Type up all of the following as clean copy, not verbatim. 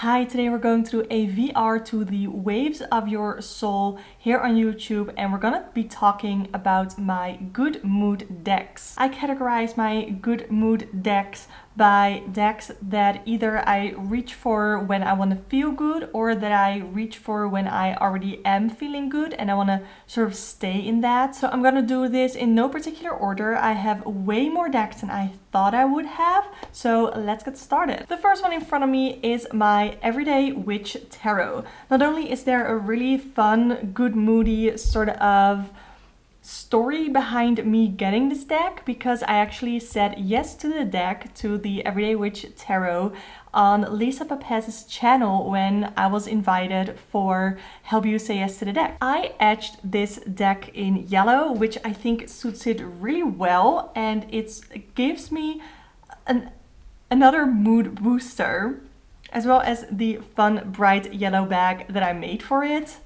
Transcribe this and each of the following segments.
Hi, today we're going through a VR to the waves of your soul here on YouTube, and we're gonna be talking about my good mood decks. I categorize my good mood decks by decks that either I reach for when I want to feel good or that I reach for when I already am feeling good and I want to sort of stay in that. So I'm gonna do this in no particular order. I have way more decks than I thought I would have, so let's get started. The first one in front of me is my Everyday Witch Tarot. Not only is there a really fun, good moody sort of story behind me getting this deck, because I actually said yes to the deck, to the Everyday Witch Tarot, on Lisa Papez's channel when I was invited for Help You Say Yes to the Deck. I etched this deck in yellow, which I think suits it really well, and it gives me another mood booster, as well as the fun bright yellow bag that I made for it.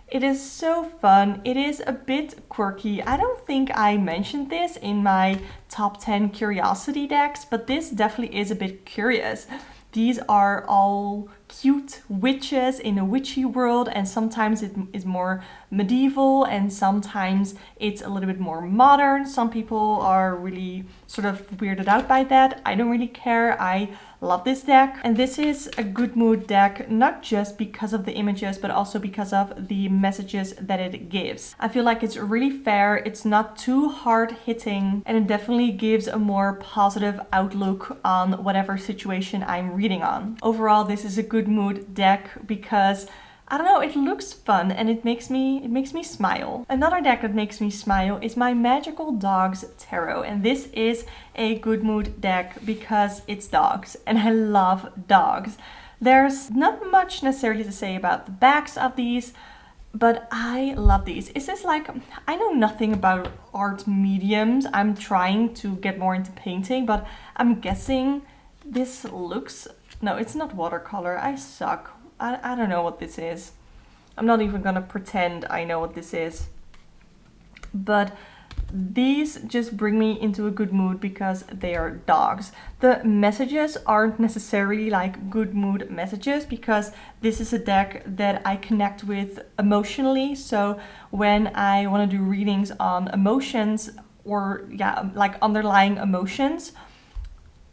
It is so fun. It is a bit quirky. I don't think I mentioned this in my top 10 curiosity decks, but this definitely is a bit curious. These are all cute witches in a witchy world, and sometimes it is more medieval and sometimes it's a little bit more modern. Some people are really sort of weirded out by that. I don't really care. I love this deck, and this is a good mood deck not just because of the images but also because of the messages that it gives. I feel like it's really fair, it's not too hard hitting, and it definitely gives a more positive outlook on whatever situation I'm reading on. Overall, this is a good mood deck because I don't know, it looks fun and it makes me smile. Another deck that makes me smile is my Magical Dogs Tarot, and this is a good mood deck because it's dogs and I love dogs. There's not much necessarily to say about the backs of these, but I love these. Is this like, I know nothing about art mediums. I'm trying to get more into painting, but I'm guessing this looks, no, it's not watercolor. I suck. I don't know what this is. I'm not even gonna pretend I know what this is. But these just bring me into a good mood because they are dogs. The messages aren't necessarily like good mood messages because this is a deck that I connect with emotionally. So when I want to do readings on emotions or like underlying emotions,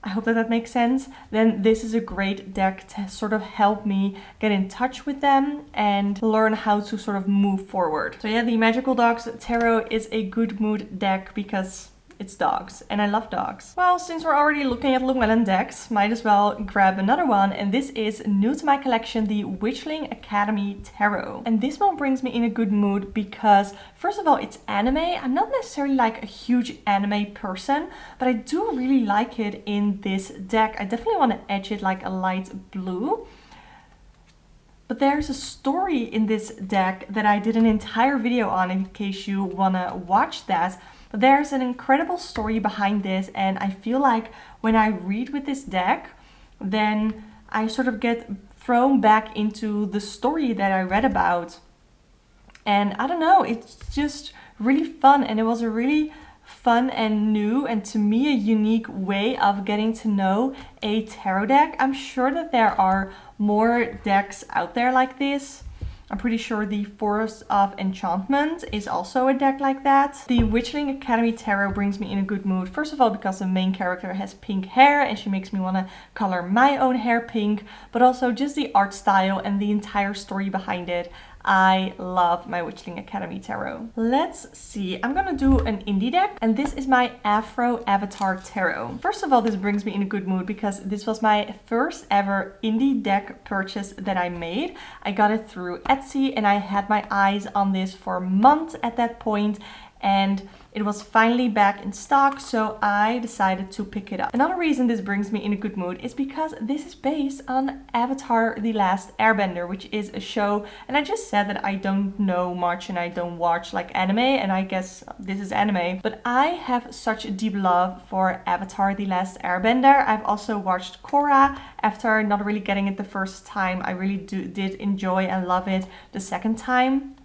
I hope that makes sense, then this is a great deck to sort of help me get in touch with them and learn how to sort of move forward. So yeah, the Magical Dogs Tarot is a good mood deck because it's dogs, and I love dogs. Well, since we're already looking at Llewellyn decks, might as well grab another one, and this is new to my collection, the Witchling Academy Tarot. And this one brings me in a good mood because, first of all, it's anime. I'm not necessarily like a huge anime person, but I do really like it in this deck. I definitely want to edge it like a light blue. But there's a story in this deck that I did an entire video on in case you want to watch that. But there's an incredible story behind this, and I feel like when I read with this deck, then I sort of get thrown back into the story that I read about. And I don't know, it's just really fun, and it was a really fun and new and to me a unique way of getting to know a tarot deck. I'm sure that there are more decks out there like this. I'm pretty sure the Forest of Enchantment is also a deck like that. The Witchling Academy Tarot brings me in a good mood. First of all, because the main character has pink hair and she makes me want to color my own hair pink, but also just the art style and the entire story behind it. I love my Witchling Academy Tarot. Let's see, I'm gonna do an indie deck, and this is my Afro Avatar Tarot. First of all, this brings me in a good mood because this was my first ever indie deck purchase that I made. I got it through Etsy and I had my eyes on this for months at that point, and it was finally back in stock, so I decided to pick it up. Another reason this brings me in a good mood is because this is based on Avatar: The Last Airbender, which is a show, and I just said that I don't know much and I don't watch like anime, and I guess this is anime, but I have such a deep love for Avatar: The Last Airbender. I've also watched Korra after not really getting it the first time. I really did enjoy and love it the second time.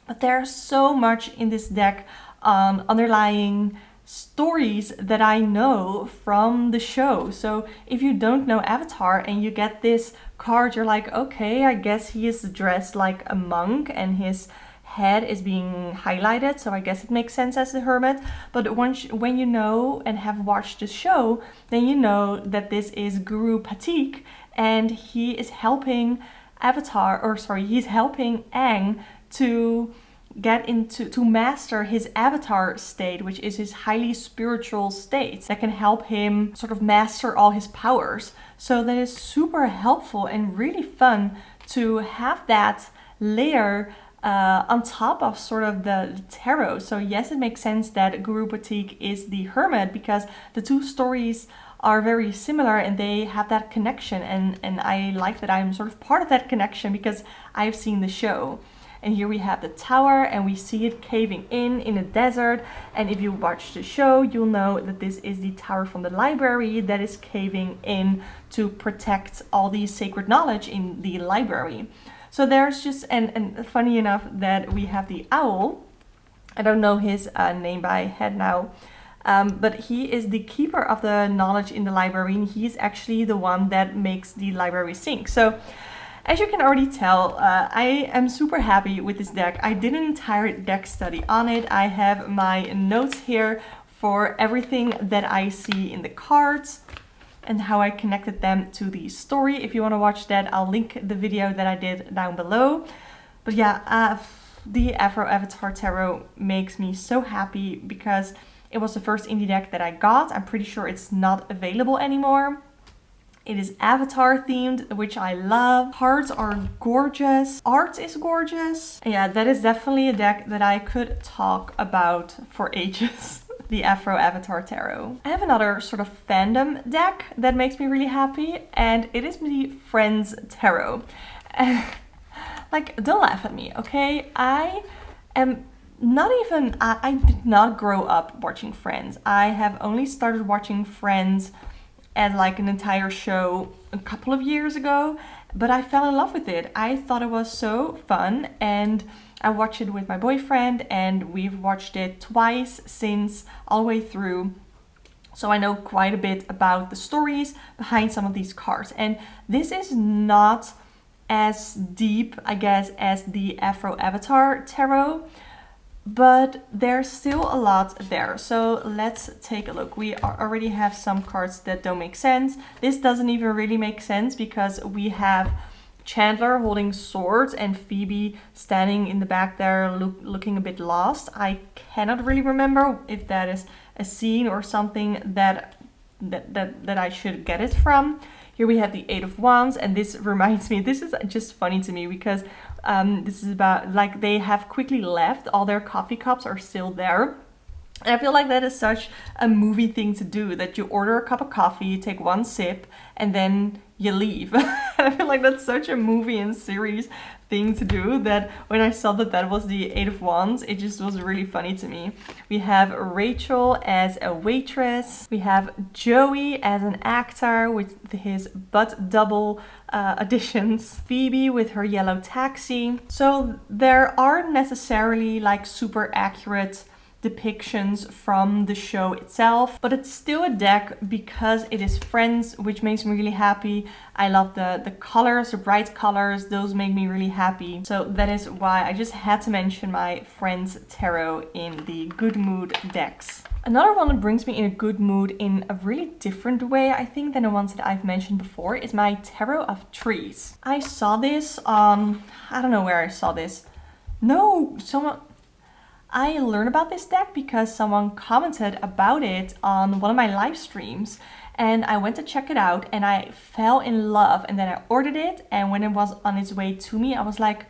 But there's so much in this deck on underlying stories that I know from the show. So if you don't know Avatar and you get this card, you're like, okay, I guess he is dressed like a monk and his head is being highlighted, so I guess it makes sense as the hermit. But when you know and have watched the show, then you know that this is Guru Patik, and he is helping he's helping Aang to to master his avatar state, which is his highly spiritual state that can help him sort of master all his powers. So that is super helpful and really fun to have that layer on top of sort of the tarot. So yes, it makes sense that Guru Patik is the hermit because the two stories are very similar and they have that connection, and I like that I'm sort of part of that connection because I've seen the show. And here we have the tower and we see it caving in a desert. And if you watch the show, you'll know that this is the tower from the library that is caving in to protect all the sacred knowledge in the library. So there's just, and funny enough that we have the owl. I don't know his name by head now. But he is the keeper of the knowledge in the library, and he's actually the one that makes the library sing. So as you can already tell, I am super happy with this deck. I did an entire deck study on it. I have my notes here for everything that I see in the cards and how I connected them to the story. If you want to watch that, I'll link the video that I did down below. But yeah, the Afro Avatar Tarot makes me so happy because it was the first indie deck that I got. I'm pretty sure it's not available anymore. It is Avatar themed, which I love. Cards are gorgeous. Art is gorgeous. And yeah, that is definitely a deck that I could talk about for ages. The Afro Avatar Tarot. I have another sort of fandom deck that makes me really happy, and it is the Friends Tarot. Like, don't laugh at me, okay? I did not grow up watching Friends. I have only started watching Friends as like an entire show a couple of years ago, but I fell in love with it. I thought it was so fun, and I watched it with my boyfriend, and we've watched it twice since, all the way through. So I know quite a bit about the stories behind some of these cards. And this is not as deep, I guess, as the Afro Avatar Tarot, but there's still a lot there. So let's take a look. We already have some cards that don't make sense. This doesn't even really make sense because we have Chandler holding swords and Phoebe standing in the back there looking a bit lost. I cannot really remember if that is a scene or something that I should get it from. Here we have the Eight of Wands, and this reminds me, this is just funny to me because this is about, like, they have quickly left, all their coffee cups are still there. And I feel like that is such a movie thing to do, that you order a cup of coffee, you take one sip, and then you leave. I feel like that's such a movie and series thing to do, that when I saw that that was the Eight of Wands, it just was really funny to me. We have Rachel as a waitress. We have Joey as an actor with his butt double auditions. Phoebe with her yellow taxi. So there aren't necessarily like super accurate depictions from the show itself, but it's still a deck because it is Friends, which makes me really happy. I love the colors, the bright colors, those make me really happy. So that is why I just had to mention my Friends Tarot in the Good Mood decks. Another one that brings me in a good mood in a really different way, I think, than the ones that I've mentioned before, is my Tarot of Trees. I saw this on, I don't know where I saw this. No, I learned about this deck because someone commented about it on one of my live streams, and I went to check it out and I fell in love, and then I ordered it, and when it was on its way to me, I was like,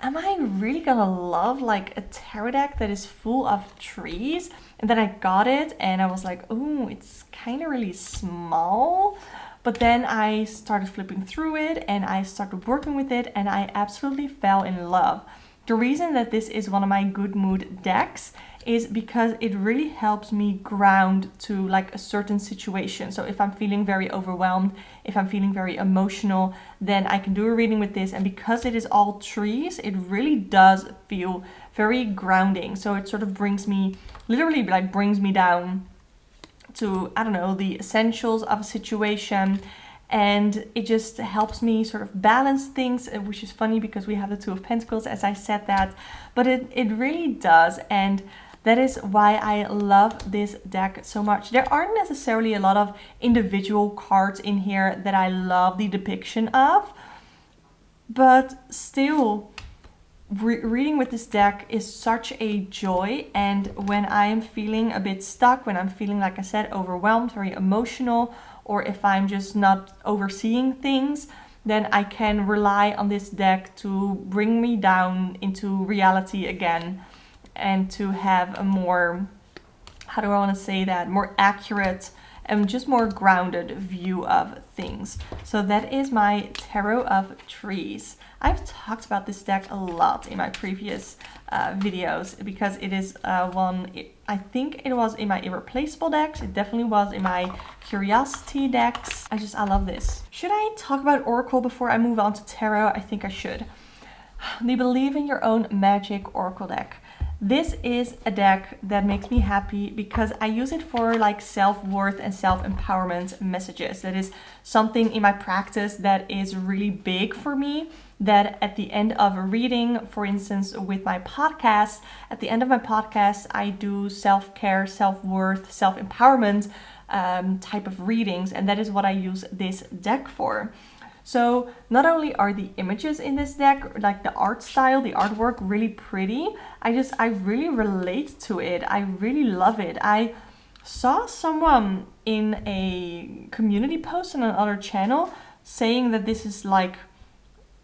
am I really gonna love like a tarot deck that is full of trees? And then I got it and I was like, oh, it's kind of really small. But then I started flipping through it and I started working with it, and I absolutely fell in love. The reason that this is one of my good mood decks is because it really helps me ground to like a certain situation. So if I'm feeling very overwhelmed, if I'm feeling very emotional, then I can do a reading with this. And because it is all trees, it really does feel very grounding. So it sort of brings me literally like brings me down to, I don't know, the essentials of a situation. And it just helps me sort of balance things, which is funny because we have the Two of Pentacles, as I said that. But it really does. And that is why I love this deck so much. There aren't necessarily a lot of individual cards in here that I love the depiction of. But still, reading with this deck is such a joy. And when I am feeling a bit stuck, when I'm feeling, like I said, overwhelmed, very emotional, or if I'm just not overseeing things, then I can rely on this deck to bring me down into reality again and to have a more, how do I want to say that, more accurate and just more grounded view of things. So that is my Tarot of Trees. I've talked about this deck a lot in my previous videos because it is one, I think it was in my Irreplaceable decks. It definitely was in my Curiosity decks. I love this. Should I talk about Oracle before I move on to Tarot? I think I should. The Believe in Your Own Magic Oracle deck. This is a deck that makes me happy because I use it for like self-worth and self-empowerment messages. That is something in my practice that is really big for me, that at the end of a reading, for instance, with my podcast, at the end of my podcast, I do self-care, self-worth, self-empowerment type of readings. And that is what I use this deck for. So not only are the images in this deck, like the art style, the artwork, really pretty, I really relate to it. I really love it. I saw someone in a community post on another channel saying that this is like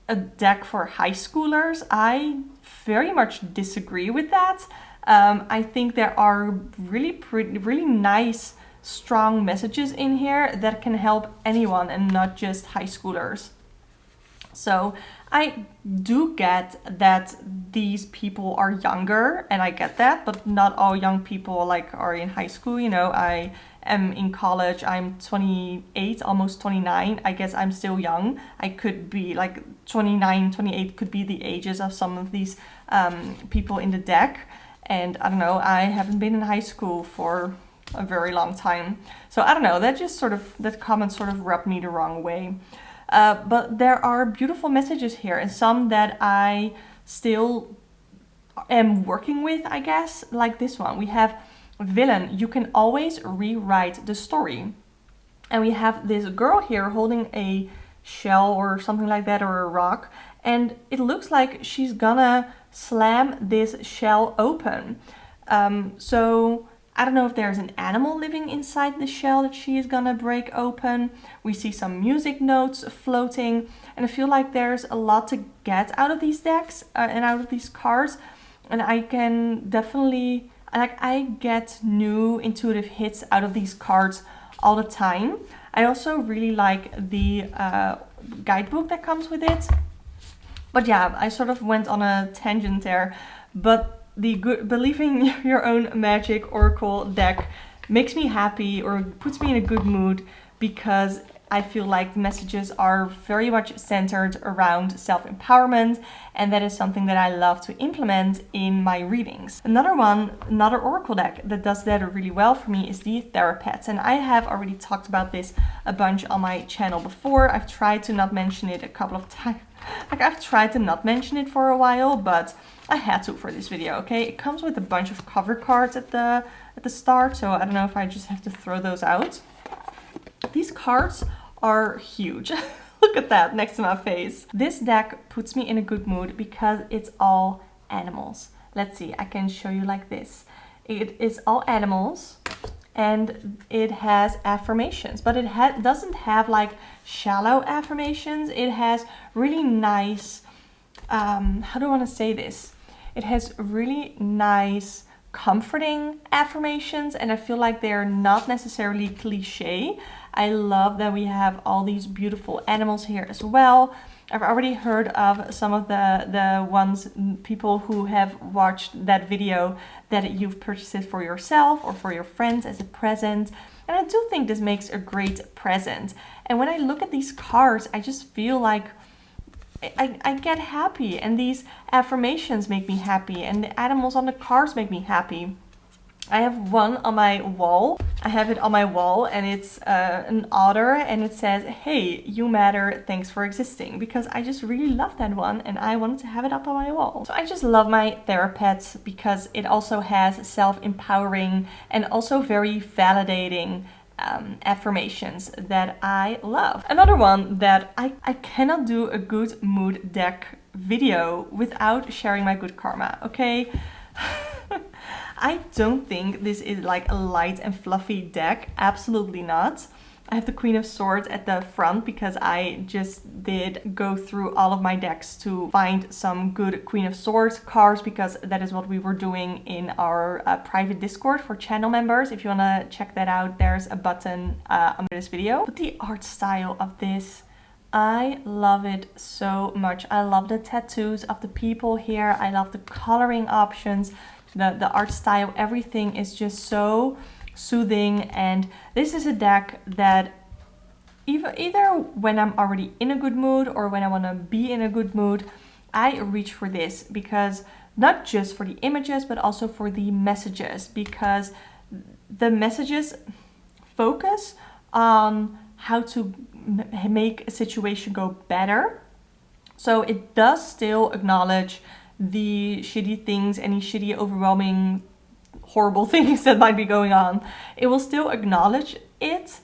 a deck for high schoolers. I very much disagree with that. I think there are really nice, strong messages in here that can help anyone and not just high schoolers. So I do get that these people are younger, and I get that, but not all young people like are in high school. You know, I am in college. I'm 28, almost 29. I guess I'm still young. I could be like 29, 28 could be the ages of some of these people in the deck. And I don't know, I haven't been in high school for a very long time. So I don't know, that comment sort of rubbed me the wrong way. But there are beautiful messages here, and some that I still am working with, I guess, like this one. We have Villain, you can always rewrite the story. And we have this girl here holding a shell or something like that, or a rock, and it looks like she's gonna slam this shell open. So I don't know if there's an animal living inside the shell that she is gonna break open. We see some music notes floating, and I feel like there's a lot to get out of these decks and out of these cards. And I can definitely, I get new intuitive hits out of these cards all the time. I also really like the guidebook that comes with it. But yeah, I sort of went on a tangent there. But the Believe in Your Own Magic Oracle deck makes me happy, or puts me in a good mood, because I feel like the messages are very much centered around self-empowerment, and that is something that I love to implement in my readings. Another Oracle deck that does that really well for me is the Therapets, and I have already talked about this a bunch on my channel before. I've tried to not mention it a couple of times. I've tried to not mention it for a while, but I had to for this video, okay? It comes with a bunch of cover cards at the start, so I don't know if I just have to throw those out. These cards are huge. Look at that next to my face. This deck puts me in a good mood because it's all animals. Let's see, I can show you like this. It is all animals, and it has affirmations, but it doesn't have like shallow affirmations. It has really nice, how do I want to say this? It has really nice, comforting affirmations, and I feel like they're not necessarily cliche. I love that we have all these beautiful animals here as well. I've already heard of some of the people who have watched that video that you've purchased it for yourself or for your friends as a present. And I do think this makes a great present. And when I look at these cards, I just feel like I get happy, and these affirmations make me happy, and the animals on the cards make me happy. I have one on my wall. I have it on my wall and it's an otter and it says, "Hey, you matter, thanks for existing," because I just really love that one and I wanted to have it up on my wall. So I just love my Therapet because it also has self-empowering and also very validating affirmations that I love. Another one that I cannot do a good mood deck video without sharing my good karma, okay? I don't think this is like a light and fluffy deck, absolutely not. I have the Queen of Swords at the front because I just did go through all of my decks to find some good Queen of Swords cards because that is what we were doing in our private Discord for channel members. If you want to check that out, there's a button under this video. But the art style of this, I love it so much. I love the tattoos of the people here. I love the coloring options, the art style, everything is just so soothing. And this is a deck that either when I'm already in a good mood or when I want to be in a good mood, I reach for this because not just for the images but also for the messages, because the messages focus on how to make a situation go better. So it does still acknowledge the shitty things, any shitty, overwhelming, horrible things that might be going on. It will still acknowledge it,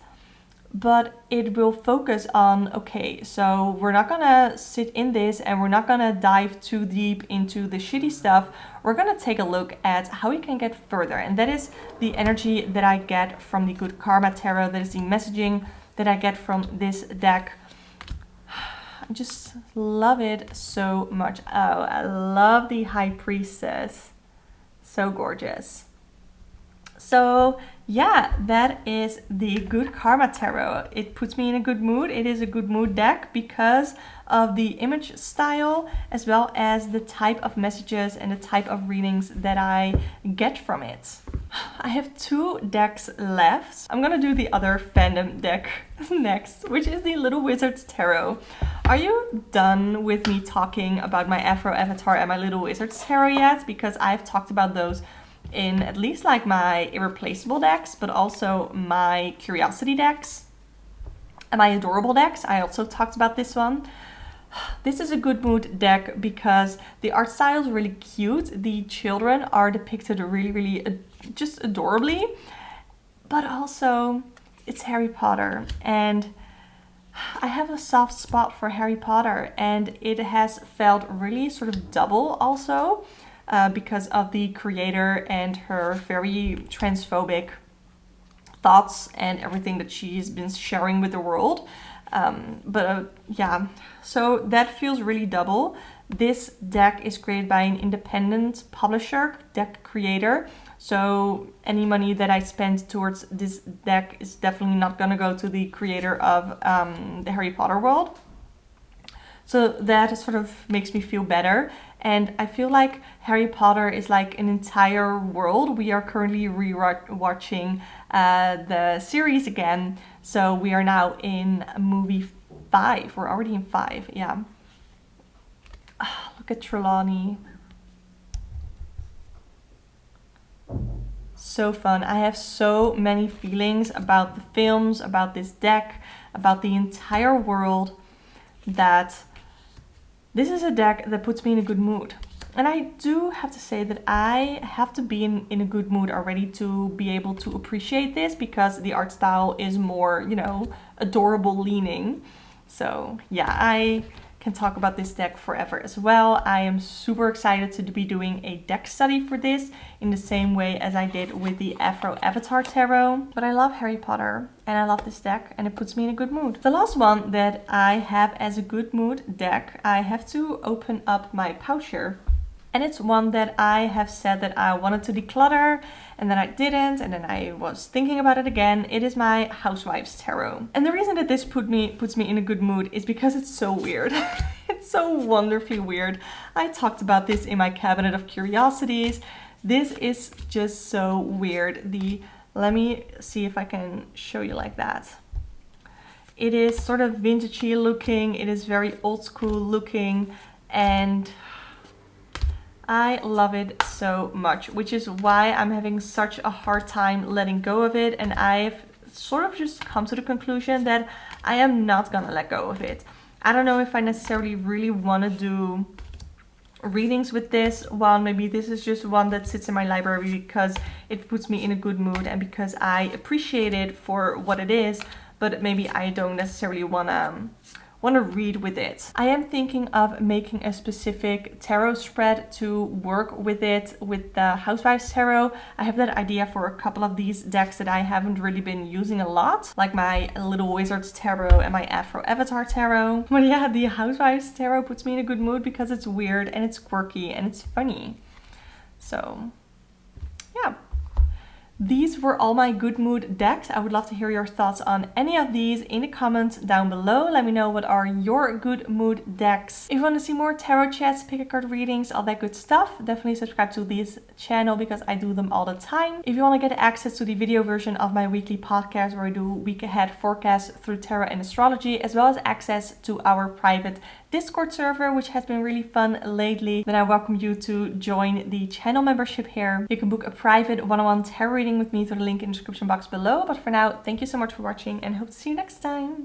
but it will focus on, okay, so we're not gonna sit in this and we're not gonna dive too deep into the shitty stuff. We're gonna take a look at how we can get further. And that is the energy that I get from the Good Karma Tarot. That is the messaging that I get from this deck. I just love it so much. Oh, I love the High Priestess. So gorgeous. So yeah, that is the Good Karma Tarot. It puts me in a good mood. It is a good mood deck because of the image style as well as the type of messages and the type of readings that I get from it. I have 2 decks left. I'm gonna do the other fandom deck next, which is the Little Wizard's Tarot. Are you done with me talking about my Afro Avatar and my Little Wizard's Tarot yet? Because I've talked about those in at least like my irreplaceable decks, but also my curiosity decks and my adorable decks. I also talked about this one. This is a good mood deck because the art style is really cute. The children are depicted really just adorably, but also it's Harry Potter and I have a soft spot for Harry Potter, and it has felt really sort of double also because of the creator and her very transphobic thoughts and everything that she's been sharing with the world. Yeah, so that feels really double. This deck is created by an independent publisher, deck creator. So any money that I spend towards this deck is definitely not gonna go to the creator of the Harry Potter world. So that sort of makes me feel better. And I feel like Harry Potter is like an entire world. We are currently rewatching the series again. So we are now in movie 5. We're already in 5, yeah. Oh, look at Trelawney. So fun. I have so many feelings about the films, about this deck, about the entire world, that this is a deck that puts me in a good mood. And I do have to say that I have to be in a good mood already to be able to appreciate this, because the art style is more, you know, adorable leaning. So yeah, I can talk about this deck forever as well. I am super excited to be doing a deck study for this in the same way as I did with the Afro Avatar Tarot. But I love Harry Potter and I love this deck and it puts me in a good mood. The last one that I have as a good mood deck, I have to open up my pouch here. And it's one that I have said that I wanted to declutter and then I didn't, and then I was thinking about it again. It is my Housewives Tarot. And the reason that this puts me in a good mood is because it's so weird. It's so wonderfully weird. I talked about this in my cabinet of curiosities. This is just so weird. Let me see if I can show you like that. It is sort of vintagey looking. It is very old school looking, and I love it so much, which is why I'm having such a hard time letting go of it. And I've sort of just come to the conclusion that I am not gonna let go of it. I don't know if I necessarily really want to do readings with this one. Maybe this is just one that sits in my library because it puts me in a good mood and because I appreciate it for what it is, but maybe I don't necessarily want to read with it. I am thinking of making a specific tarot spread to work with it with the Housewives Tarot. I have that idea for a couple of these decks that I haven't really been using a lot, like my Little Wizards Tarot and my Afro Avatar Tarot. But yeah, the Housewives Tarot puts me in a good mood because it's weird and it's quirky and it's funny. So yeah. These were all my good mood decks. I would love to hear your thoughts on any of these in the comments down below. Let me know what are your good mood decks. If you want to see more tarot chats, pick a card readings, all that good stuff, definitely subscribe to this channel because I do them all the time. If you want to get access to the video version of my weekly podcast where I do week ahead forecasts through tarot and astrology, as well as access to our private Discord server, which has been really fun lately, then I welcome you to join the channel membership here. You can book a private one-on-one tarot reading with me through the link in the description box below. But for now, thank you so much for watching and hope to see you next time.